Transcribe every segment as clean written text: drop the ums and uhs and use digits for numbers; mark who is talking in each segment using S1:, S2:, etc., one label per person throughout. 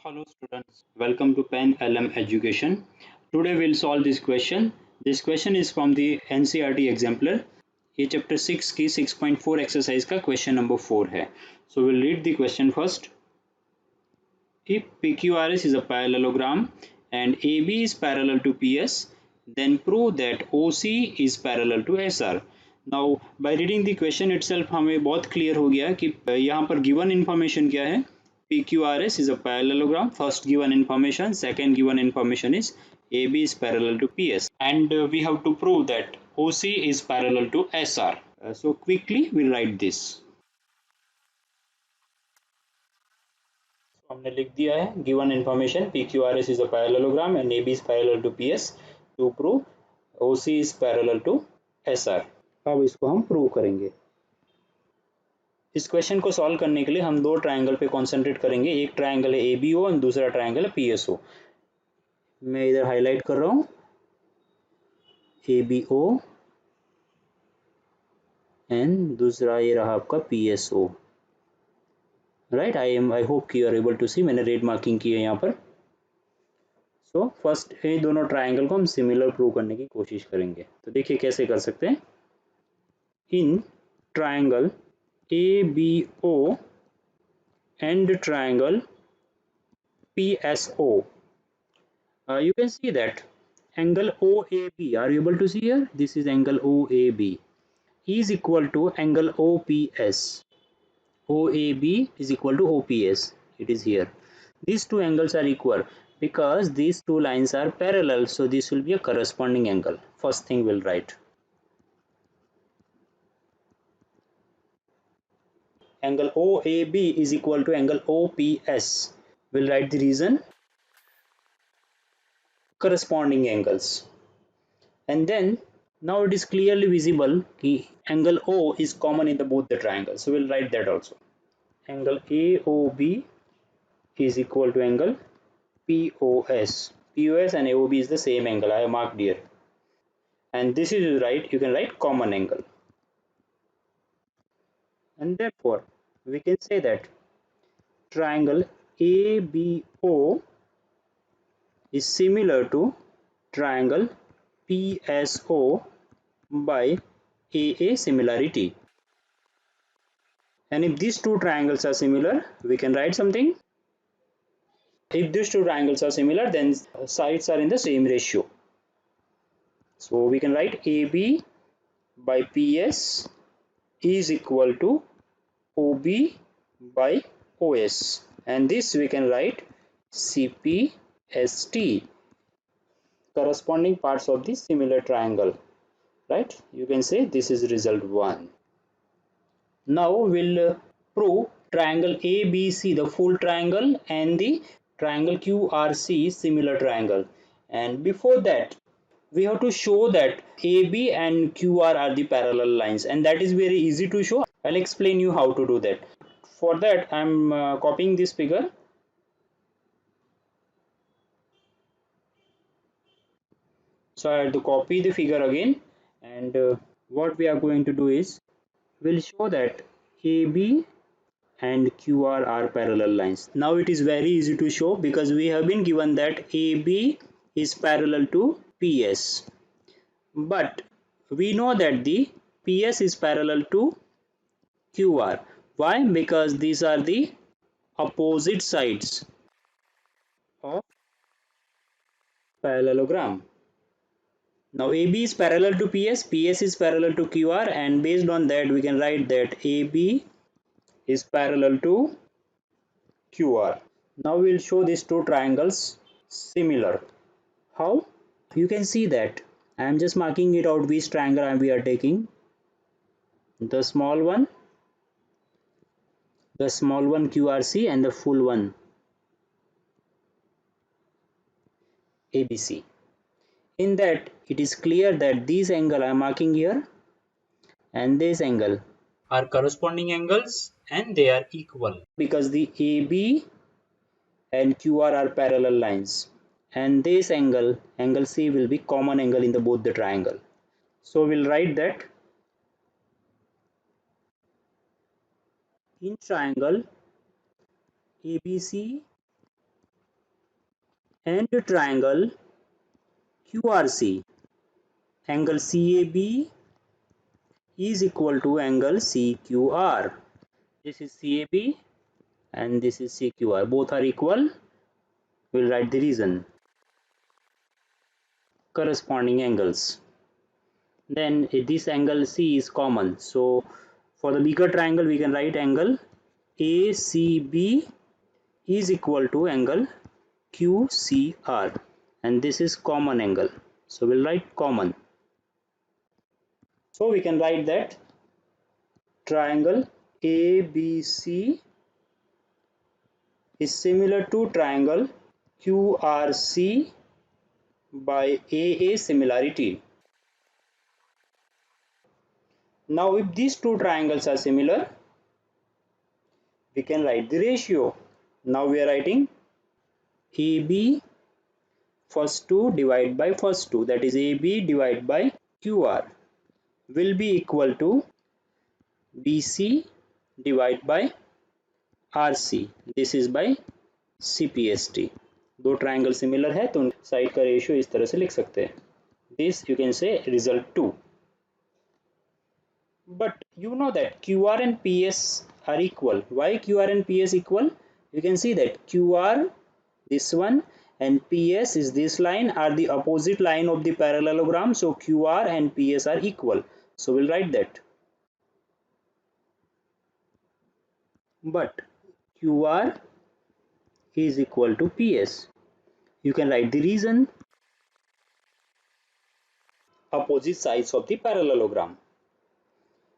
S1: Hello students, welcome to Pen LM Education. Today we'll solve this question. This question is from the NCERT Exemplar. ये chapter 6 की 6.4 exercise का question number 4 है. So we'll read the question first. If PQRS is a parallelogram and AB is parallel to PS, then prove that OC is parallel to SR. Now by reading the question itself हमें बहुत clear हो गया कि यहाँ पर given information क्या है. PQRS is a parallelogram. First given information, second given information is AB is parallel to PS, and we have to prove that OC is parallel to SR. So quickly we write this. So हमने लिख दिया है given information PQRS is a parallelogram and AB is parallel to PS to prove OC is parallel to SR. अब इसको हम prove करेंगे. इस question को सॉल्व करने के लिए हम दो ट्रायंगल पे कॉन्सेंट्रेट करेंगे. एक ट्रायंगल है ABO और दूसरा ट्रायंगल है PSO. मैं इधर हाईलाइट कर रहा हूँ ABO एंड दूसरा ये रहा आपका PSO. Right, I hope you are able to see. मैंने रेड मार्किंग की है यहाँ पर. सो फर्स्ट ये दोनों ट्रायंगल को हम सिमिलर प्रूव करने की कोशिश करेंगे. तो देखिए कैसे कर सकते हैं. In triangle ABO and triangle PSO, you can see that angle OAB, are you able to see here? This is angle OAB is equal to angle OPS. OAB is equal to OPS. It is here. These two angles are equal because these two lines are parallel, so this will be a corresponding angle. First thing we'll write. Angle OAB is equal to angle OPS. We'll write the reason. Corresponding angles. And then now it is clearly visible that angle O is common in both the triangles. So we'll write that also. Angle AOB is equal to angle POS. POS and AOB is the same angle. I have marked here. And this is right. You can write common angle. And therefore we can say that triangle ABO is similar to triangle PSO by AA similarity. And if these two triangles are similar, we can write something. If these two triangles are similar, then sides are in the same ratio. So we can write AB by PS is equal to OB by OS. And this we can write CPST, corresponding parts of the similar triangle. Right? You can say this is result 1. Now we'll prove triangle ABC, the full triangle, and the triangle QRC, similar triangle. And before that, we have to show that AB and QR are the parallel lines, and that is very easy to show. I'll explain you how to do that. For that, I'm copying this figure. So I have to copy the figure again, and what we are going to do is we'll show that AB and QR are parallel lines. Now it is very easy to show because we have been given that AB is parallel to PS. But we know that the PS is parallel to QR. Why? Because these are the opposite sides of parallelogram. Now AB is parallel to PS, PS is parallel to QR, and based on that we can write that AB is parallel to QR. Now we will show these two triangles similar. How? You can see that I am just marking it out which triangle we are taking. The small one QRC, and the full one ABC. In that it is clear that these angle I am marking here and this angle are corresponding angles and they are equal because the AB and QR are parallel lines, and this angle C will be common angle in both the triangle. So we'll write that in triangle ABC and triangle QRC. Angle CAB is equal to angle CQR. This is CAB and this is CQR. Both are equal. We'll write the reason. Corresponding angles. Then this angle C is common. So for the bigger triangle, we can write angle ACB is equal to angle QCR. And this is common angle. So we'll write common. So we can write that triangle ABC is similar to triangle QRC by AA similarity. Now if these two triangles are similar, we can write the ratio. Now we are writing AB first 2 divided by first 2, that is AB divided by QR will be equal to BC divided by RC. This is by CPST. दो triangle similar है तो side का ratio इस तरह से लिख सकते हैं. This you can say result 2. But you know that QR and PS are equal. Why QR and PS equal? You can see that QR, this one, and PS is this line, are the opposite line of the parallelogram. So QR and PS are equal. So we'll write that. But QR is equal to PS. You can write the reason. Opposite sides of the parallelogram.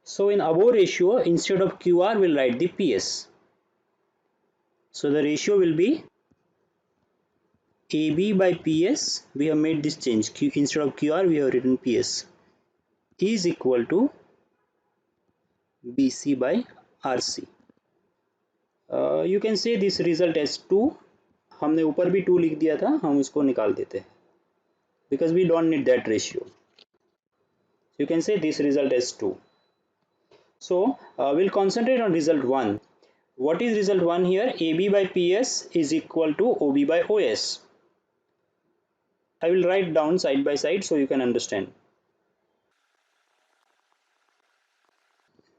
S1: So in above ratio, instead of QR, we'll write the PS. So the ratio will be AB by PS. We have made this change. Instead of QR, we have written PS is equal to BC by RC. You can say this result as 2. हमने ऊपर भी 2 लिख दिया था, हम इसको निकाल देते हैं because we don't need that ratio. You can say this result as 2. So we'll concentrate on result 1. What is result 1 here? AB by PS is equal to OB by OS. I will write down side by side so you can understand.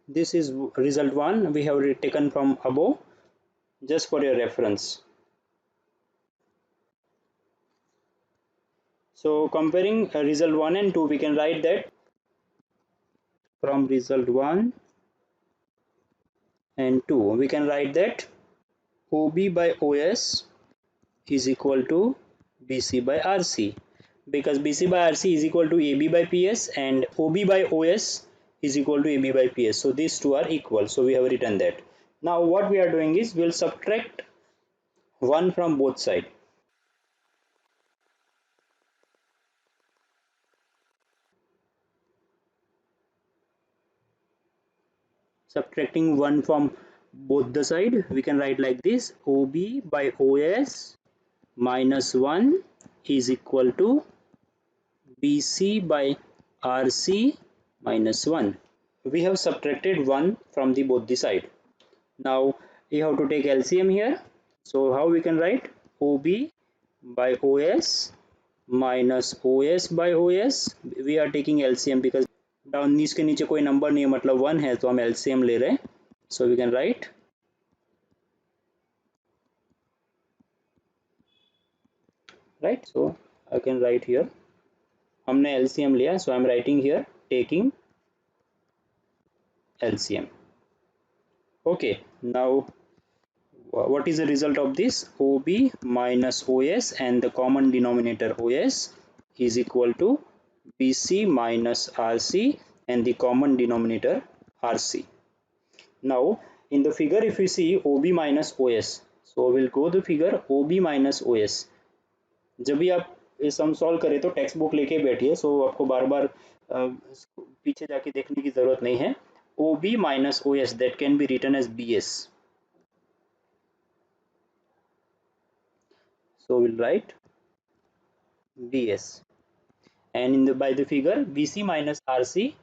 S1: This is result 1 we have taken from above just for your reference. So comparing result 1 and 2, we can write that from result 1 and 2 we can write that OB by OS is equal to BC by RC, because BC by RC is equal to AB by PS and OB by OS is equal to AB by PS. So these two are equal. So we have written that. Now what we are doing is we'll subtract 1 from both sides. Subtracting 1 from both the side, we can write like this: OB by OS minus 1 is equal to BC by RC minus 1. We have subtracted 1 from the both the side. Now you have to take LCM here. So how we can write? OB by OS minus OS by OS. We are taking LCM because down इसके नीचे कोई number नहीं है, मतलब 1 है तो हम LCM ले रहे हैं. So we can write right. So I can write here. हमने LCM लिया, so I'm writing here taking LCM. Okay, now what is the result of this? OB minus OS and the common denominator OS is equal to BC minus RC and the common denominator RC. Now in the figure if you see OB minus OS, so we'll go the figure OB minus OS. जब भी आप ये sum solve करें तो text book लेके बैठिए, सो आपको बार बार पीछे जाके देखने की जरूरत नहीं है. OB minus OS that can be written as BS. So we'll write BS, and in the by the figure BC minus RC,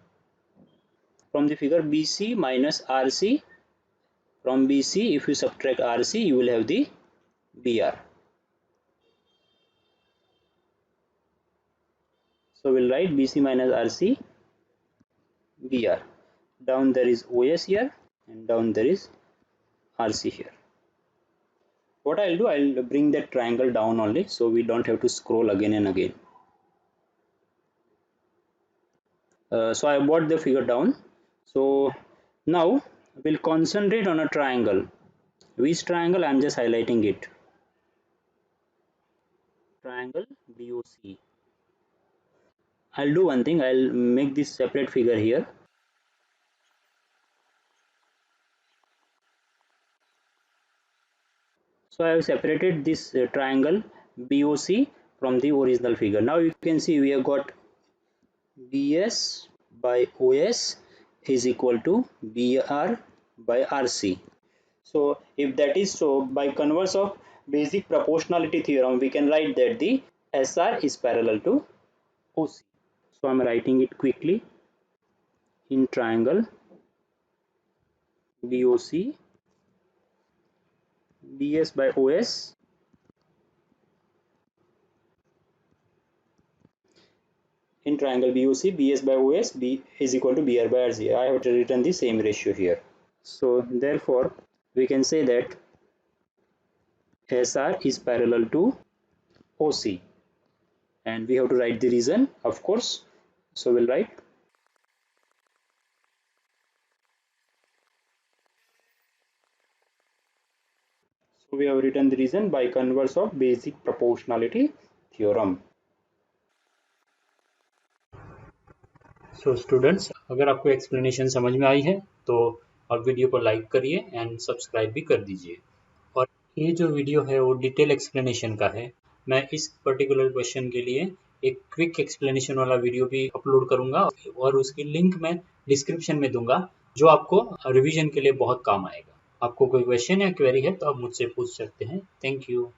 S1: from the figure BC minus RC, from BC if you subtract RC you will have the BR. So we'll write BC minus RC BR. Down there is OS here and down there is RC here. What I'll do, I'll bring that triangle down only so we don't have to scroll again and again. So I brought the figure down. So now we'll concentrate on a triangle. Which triangle? I'm just highlighting it. Triangle BOC. I'll do one thing, I'll make this separate figure here. So I have separated this triangle BOC from the original figure. Now you can see we have got BS by OS is equal to BR by RC. So if that is so, by converse of basic proportionality theorem, we can write that the SR is parallel to OC. So I'm writing it quickly. In triangle BOC, BS by OS in triangle BOC, BS by OS B is equal to BR by RC. I have written the same ratio here. So therefore, we can say that SR is parallel to OC. And we have to write the reason, of course. So we'll write. So we have written the reason by converse of basic proportionality theorem. So students, अगर आपको explanation समझ में आई है तो आप video को like करिए and subscribe भी कर दीजिए। और ये जो वीडियो है वो डिटेल एक्सप्लेनेशन का है। मैं इस पर्टिकुलर क्वेश्चन के लिए एक क्विक एक्सप्लेनेशन वाला वीडियो भी अपलोड करूंगा और उसकी लिंक मैं डिस्क्रिप्शन में दूंगा, जो आपको रिवीजन के लिए बहुत काम आएगा। आपको कोई क्वेश्चन या क्वेरी है तो आप मुझसे पूछ सकते हैं। Thank you.